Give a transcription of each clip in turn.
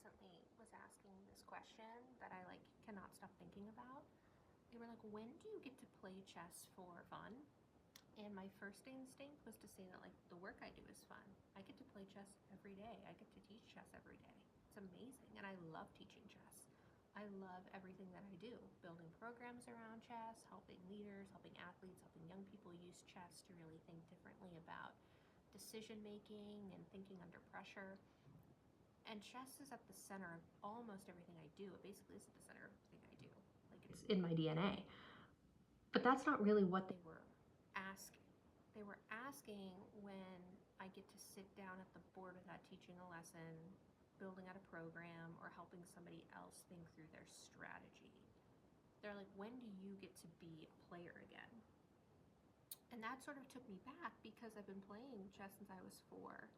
recently was asking this question that I cannot stop thinking about. They were like, when do you get to play chess for fun? And my first instinct was to say that the work I do is fun. I get to play chess every day. I get to teach chess every day. It's amazing. And I love teaching chess. I love everything that I do, building programs around chess, helping leaders, helping athletes, helping young people use chess to really think differently about decision making and thinking under pressure. And chess is at the center of almost everything I do. It basically is at the center of everything I do. It's in my DNA. But that's not really what they were asking. They were asking when I get to sit down at the board without teaching a lesson, building out a program, or helping somebody else think through their strategy. They're like, when do you get to be a player again? And that sort of took me back because I've been playing chess since I was 4.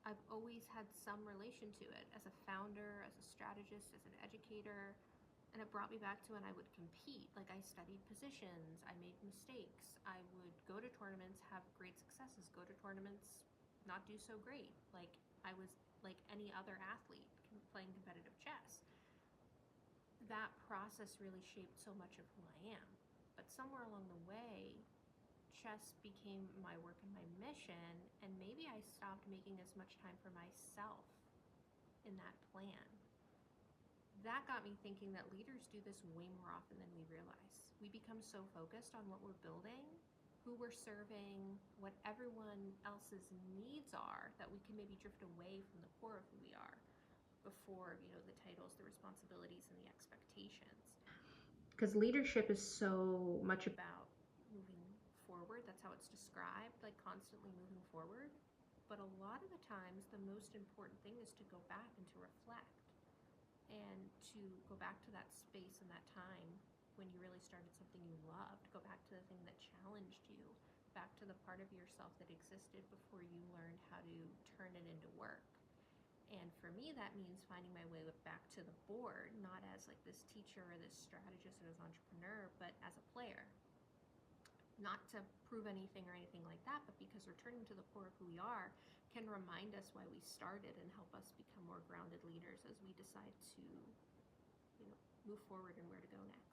I've always had some relation to it as a founder, as a strategist, as an educator, and it brought me back to when I would compete. I studied positions, I made mistakes, I would go to tournaments, have great successes, go to tournaments, not do so great. I was like any other athlete playing competitive chess. That process really shaped so much of who I am. But somewhere along the way, chess became my work and my mission, and maybe I stopped making as much time for myself in that plan. That got me thinking that leaders do this way more often than we realize. We become so focused on what we're building, who we're serving, what everyone else's needs are, that we can maybe drift away from the core of who we are before, the titles, the responsibilities, and the expectations. Because leadership is so much about moving forward. That's how it's described, constantly moving forward. But a lot of the times, the most important thing is to go back and to reflect and to go back to that space and that time when you really started something you loved. Go back to the thing that challenged you, back to the part of yourself that existed before you learned how to turn it into work. And for me, that means finding my way back to the board, not as this teacher or this strategist or this entrepreneur, but as a player. Not to prove anything or anything like that, but because returning to the core of who we are can remind us why we started and help us become more grounded leaders as we decide to, move forward and where to go next.